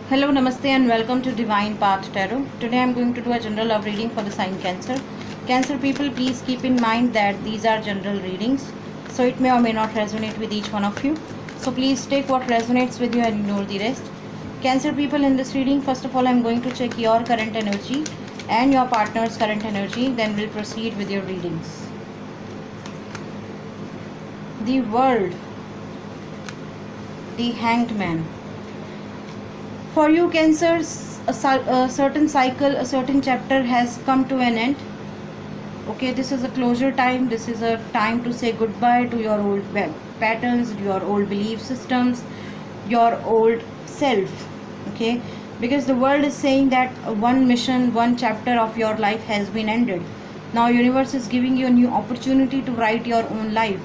Hello, Namaste, and welcome to Divine Path Tarot. Today I'm going to do a general love reading for the sign Cancer. Cancer people, please keep in mind that these are general readings, so it may or may not resonate with each one of you. So please take what resonates with you and ignore the rest. Cancer people, in this reading, first of all, I'm going to check your current energy and your partner's current energy, then we'll proceed with your readings. The World, the Hanged Man. For you, Cancers, a certain cycle, a certain chapter has come to an end. Okay, this is a closure time. This is a time to say goodbye to your old patterns, your old belief systems, your old self. Okay, because the world is saying that one mission, one chapter of your life has been ended. Now, universe is giving you a new opportunity to write your own life.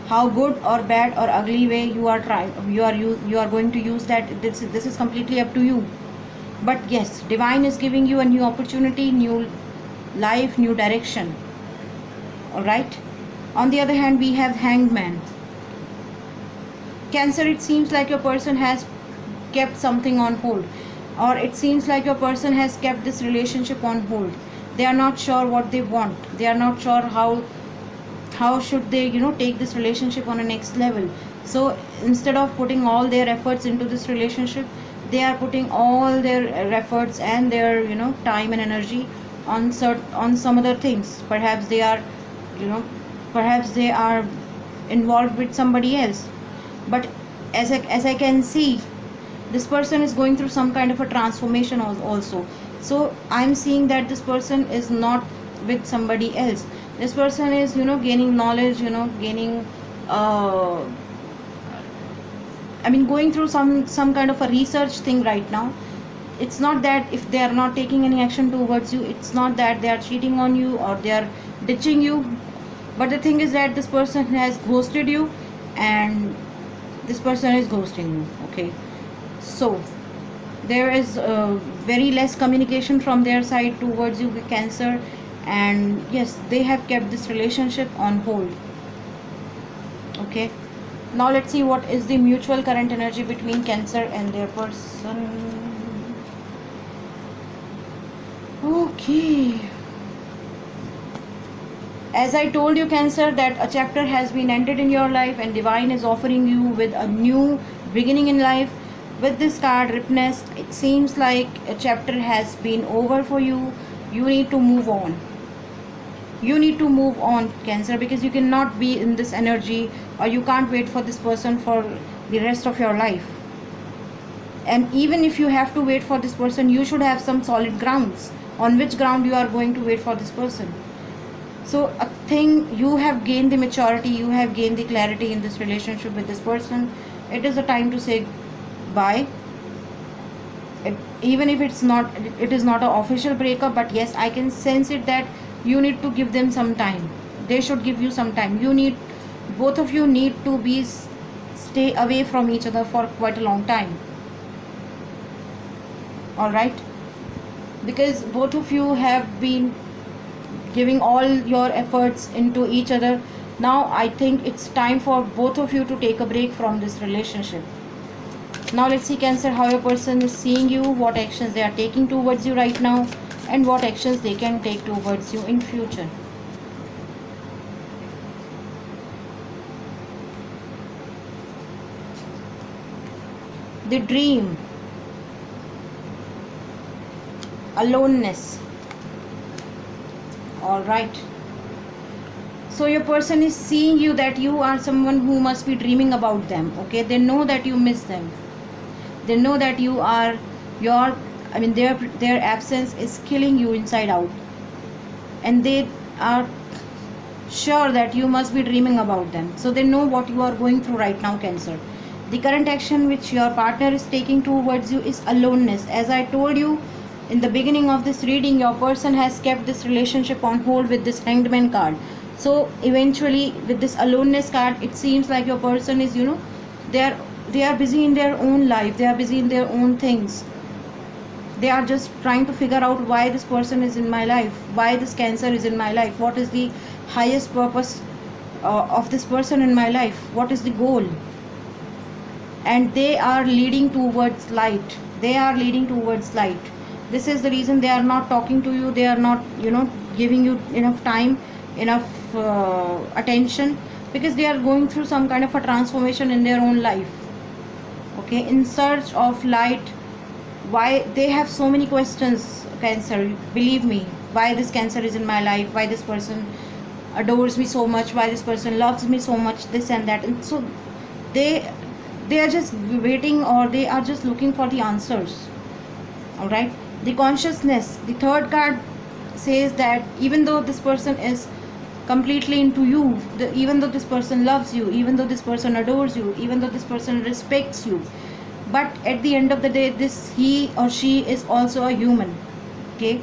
How good or bad or ugly way you are trying, you are going to use that, this is completely up to you. But yes, divine is giving you a new opportunity, new life, new direction. All right. On the other hand, we have Hanged Man. Cancer, it seems like your person has kept something on hold, or it seems like your person has kept this relationship on hold. They are not sure what they want. They are not sure how should they take this relationship on a next level. So instead of putting all their efforts into this relationship, they are putting all their efforts and their time and energy on some other things. Perhaps they are perhaps they are involved with somebody else. But as I can see, this person is going through some kind of a transformation also. So I'm seeing that this person is not with somebody else. This person is gaining knowledge, gaining going through some kind of a research thing right now. It's not that if they are not taking any action towards you, it's not that they are cheating on you or they are ditching you. But the thing is that this person has ghosted you, and this person is ghosting you. Okay, so there is very less communication from their side towards you, Cancer. And yes, they have kept this relationship on hold. Okay, now let's see what is the mutual current energy between Cancer and their person. Okay, as I told you, Cancer, that a chapter has been ended in your life and divine is offering you with a new beginning in life. With this card, Ripnest, it seems like a chapter has been over for you. You need to move on. You need to move on, Cancer, because you cannot be in this energy, or you can't wait for this person for the rest of your life. And even if you have to wait for this person, you should have some solid grounds on which ground you are going to wait for this person. So a thing, you have gained the maturity, you have gained the clarity in this relationship with this person. It is a time to say bye. Even if it is not an official breakup, but yes, I can sense it that you need to give them some time. They should give you some time. Both of you need to stay away from each other for quite a long time. All right, because both of you have been giving all your efforts into each other. Now I think it's time for both of you to take a break from this relationship. Now let's see, Cancer, how your person is seeing you, what actions they are taking towards you right now, and what actions they can take towards you in future. The Dream. Aloneness. All right. So your person is seeing you that you are someone who must be dreaming about them. Okay, they know that you miss them. They know that you are their absence is killing you inside out, and they are sure that you must be dreaming about them. So they know what you are going through right now, Cancer. The current action which your partner is taking towards you is aloneness. As I told you in the beginning of this reading, your person has kept this relationship on hold with this Hanged Man card. So eventually, with this aloneness card, it seems like your person is they are busy in their own life. They are busy in their own things. They are just trying to figure out why this person is in my life, why this Cancer is in my life, what is the highest purpose of this person in my life, what is the goal. and they are leading towards light. They are leading towards light. This is the reason they are not talking to you. They are not, giving you enough time, enough attention, because they are going through some kind of a transformation in their own life. Okay, in search of light. Why they have so many questions, Cancer, believe me. Why this Cancer is in my life? Why this person adores me so much? Why this person loves me so much? This and that. And so they are just waiting, or they are just looking for the answers. All right, the consciousness, the third card says that even though this person is completely into you, even though this person loves you, even though this person adores you, even though this person respects you, but at the end of the day, this he or she is also a human. Okay,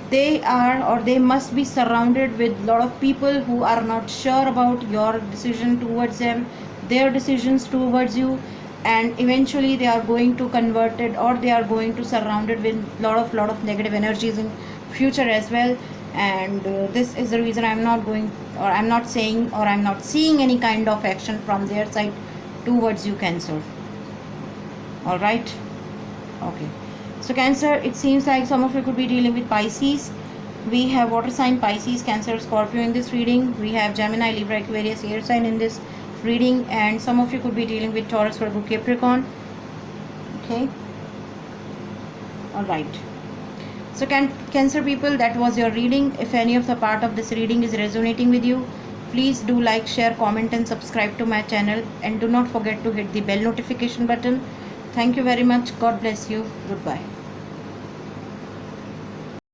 they are, or they must be surrounded with a lot of people who are not sure about your decision towards them, their decisions towards you, and eventually they are going to convert it, or they are going to surrounded with lot of negative energies in future as well. And this is the reason I'm not going, or I'm not saying, or I'm not seeing any kind of action from their side towards you, Cancer. All right, okay. So Cancer, it seems like some of you could be dealing with Pisces. We have water sign Pisces, Cancer, Scorpio in this reading. We have Gemini, Libra, Aquarius, air sign in this reading, and some of you could be dealing with Taurus, Virgo, Capricorn. Okay, all right. So Cancer people, that was your reading. If any of the part of this reading is resonating with you, please do like, share, comment and subscribe to my channel, and do not forget to hit the bell notification button. Thank you very much. God bless you. Goodbye.